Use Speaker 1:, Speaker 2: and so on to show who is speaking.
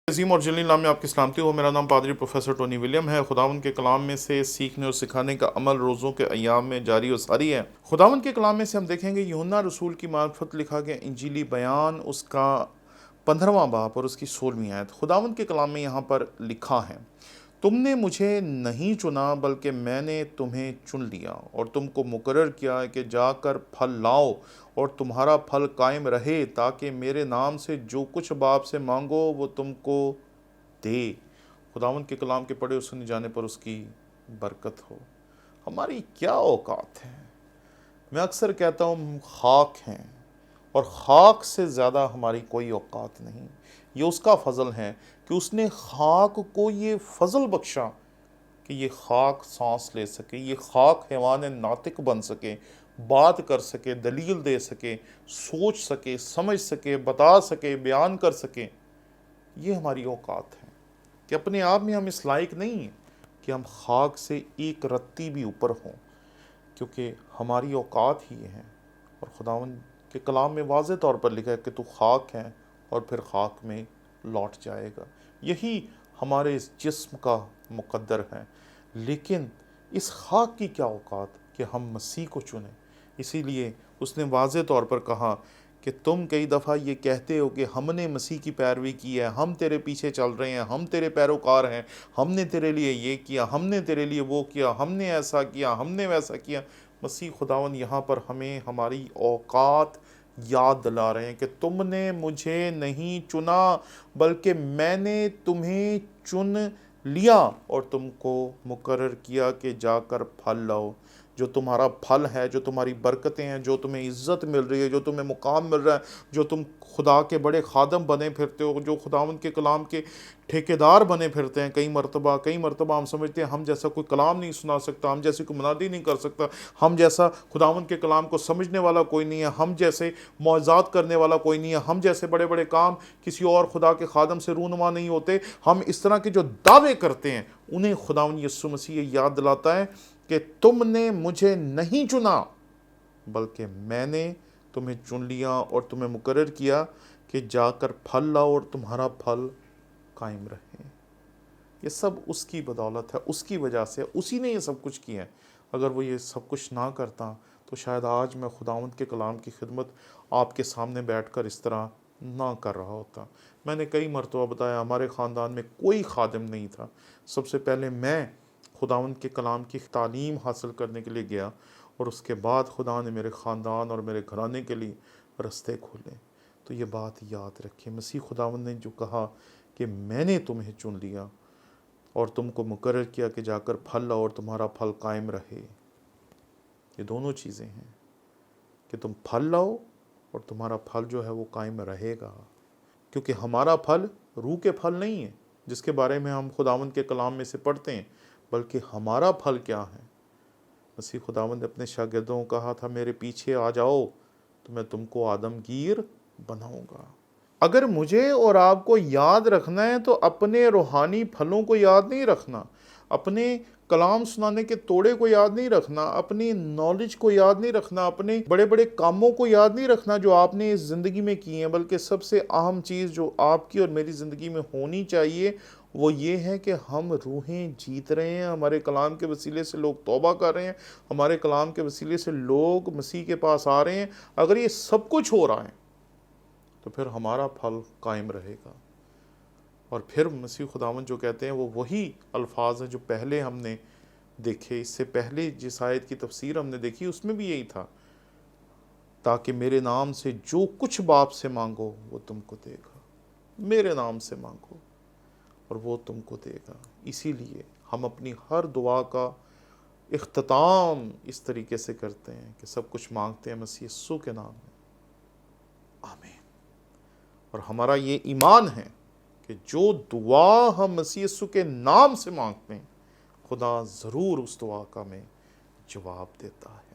Speaker 1: عظیم اور جلیل نام میں آپ کی سلامتی ہو۔ میرا نام پادری پروفیسر ٹونی ولیم ہے۔ خداوند کے کلام میں سے سیکھنے اور سکھانے کا عمل روزوں کے ایام میں جاری و ساری ہے۔ خداوند کے کلام میں سے ہم دیکھیں گے یوحنا رسول کی معرفت لکھا گیا انجیلی بیان، اس کا 15واں باب اور اس کی 16ویں آیت۔ خداوند کے کلام میں یہاں پر لکھا ہے، تم نے مجھے نہیں چنا بلکہ میں نے تمہیں چن لیا اور تم کو مقرر کیا کہ جا کر پھل لاؤ اور تمہارا پھل قائم رہے، تاکہ میرے نام سے جو کچھ باپ سے مانگو وہ تم کو دے۔ خداوند کے کلام کے پڑھے اور سنے جانے پر اس کی برکت ہو۔ ہماری کیا اوقات ہے؟ میں اکثر کہتا ہوں ہم خاک ہیں، اور خاک سے زیادہ ہماری کوئی اوقات نہیں۔ یہ اس کا فضل ہے کہ اس نے خاک کو یہ فضل بخشا کہ یہ خاک سانس لے سکے، یہ خاک حیوان ناطق بن سکے، بات کر سکے، دلیل دے سکے، سوچ سکے، سمجھ سکے، بتا سکے، بیان کر سکے۔ یہ ہماری اوقات ہے کہ اپنے آپ میں ہم اس لائق نہیں ہیں کہ ہم خاک سے ایک رتی بھی اوپر ہوں، کیونکہ ہماری اوقات ہی یہ ہیں۔ اور خداوند کے کلام میں واضح طور پر لکھا ہے کہ تو خاک ہے اور پھر خاک میں لوٹ جائے گا۔ یہی ہمارے اس جسم کا مقدر ہے، لیکن اس خاک کی کیا اوقات کہ ہم مسیح کو چنیں۔ اسی لیے اس نے واضح طور پر کہا کہ تم کئی دفعہ یہ کہتے ہو کہ ہم نے مسیح کی پیروی کی ہے، ہم تیرے پیچھے چل رہے ہیں، ہم تیرے پیروکار ہیں، ہم نے تیرے لیے یہ کیا، ہم نے تیرے لیے وہ کیا، ہم نے ایسا کیا، ہم نے ویسا کیا۔ مسیح خداوند یہاں پر ہمیں ہماری اوقات یاد دلا رہے ہیں کہ تم نے مجھے نہیں چنا بلکہ میں نے تمہیں چن لیا اور تم کو مقرر کیا کہ جا کر پھل لاؤ۔ جو تمہارا پھل ہے، جو تمہاری برکتیں ہیں، جو تمہیں عزت مل رہی ہے، جو تمہیں مقام مل رہا ہے، جو تم خدا کے بڑے خادم بنے پھرتے ہو، جو خداوند کے کلام کے ٹھیکیدار بنے پھرتے ہیں۔ کئی مرتبہ ہم سمجھتے ہیں ہم جیسا کوئی کلام نہیں سنا سکتا، ہم جیسی کوئی منادی نہیں کر سکتا، ہم جیسا خداوند کے کلام کو سمجھنے والا کوئی نہیں ہے، ہم جیسے معجزات کرنے والا کوئی نہیں ہے، ہم جیسے بڑے بڑے کام کسی اور خدا کے خادم سے رونما نہیں ہوتے۔ ہم اس طرح کے جو دعوے کرتے ہیں انہیں خداوند یسوع مسیح یاد دلاتا ہے کہ تم نے مجھے نہیں چنا بلکہ میں نے تمہیں چن لیا اور تمہیں مقرر کیا کہ جا کر پھل لاؤ اور تمہارا پھل قائم رہے۔ یہ سب اس کی بدولت ہے، اس کی وجہ سے، اسی نے یہ سب کچھ کیا ہے۔ اگر وہ یہ سب کچھ نہ کرتا تو شاید آج میں خداوند کے کلام کی خدمت آپ کے سامنے بیٹھ کر اس طرح نہ کر رہا ہوتا۔ میں نے کئی مرتبہ بتایا ہمارے خاندان میں کوئی خادم نہیں تھا۔ سب سے پہلے میں خداوند کے کلام کی تعلیم حاصل کرنے کے لیے گیا، اور اس کے بعد خدا نے میرے خاندان اور میرے گھرانے کے لیے رستے کھولے۔ تو یہ بات یاد رکھیں، مسیح خداوند نے جو کہا کہ میں نے تمہیں چن لیا اور تم کو مقرر کیا کہ جا کر پھل لاؤ اور تمہارا پھل قائم رہے، یہ دونوں چیزیں ہیں کہ تم پھل لاؤ اور تمہارا پھل جو ہے وہ قائم رہے گا۔ کیونکہ ہمارا پھل روح کے پھل نہیں ہے جس کے بارے میں ہم خداوند کے کلام میں سے پڑھتے ہیں، بلکہ ہمارا پھل کیا ہے؟ مسیح خداوند نے اپنے شاگردوں کو کہا تھا میرے پیچھے آ جاؤ تو میں تم کو آدمگیر بناؤں گا۔ اگر مجھے اور آپ کو یاد رکھنا ہے تو اپنے روحانی پھلوں کو یاد نہیں رکھنا، اپنے کلام سنانے کے توڑے کو یاد نہیں رکھنا، اپنی نالج کو یاد نہیں رکھنا، اپنے بڑے بڑے کاموں کو یاد نہیں رکھنا جو آپ نے اس زندگی میں کیے ہیں، بلکہ سب سے اہم چیز جو آپ کی اور میری زندگی میں ہونی چاہیے وہ یہ ہے کہ ہم روحیں جیت رہے ہیں۔ ہمارے کلام کے وسیلے سے لوگ توبہ کر رہے ہیں، ہمارے کلام کے وسیلے سے لوگ مسیح کے پاس آ رہے ہیں۔ اگر یہ سب کچھ ہو رہا ہے تو پھر ہمارا پھل قائم رہے گا۔ اور پھر مسیح خداوند جو کہتے ہیں وہ وہی الفاظ ہیں جو پہلے ہم نے دیکھے۔ اس سے پہلے جس آیت کی تفسیر ہم نے دیکھی اس میں بھی یہی تھا، تاکہ میرے نام سے جو کچھ باپ سے مانگو وہ تم کو دے گا۔ میرے نام سے مانگو اور وہ تم کو دے گا۔ اسی لیے ہم اپنی ہر دعا کا اختتام اس طریقے سے کرتے ہیں کہ سب کچھ مانگتے ہیں مسیح یسوع کے نام میں، آمین۔ اور ہمارا یہ ایمان ہے کہ جو دعا ہم مسیح یسوع کے نام سے مانگتے ہیں خدا ضرور اس دعا کا ہمیں جواب دیتا ہے۔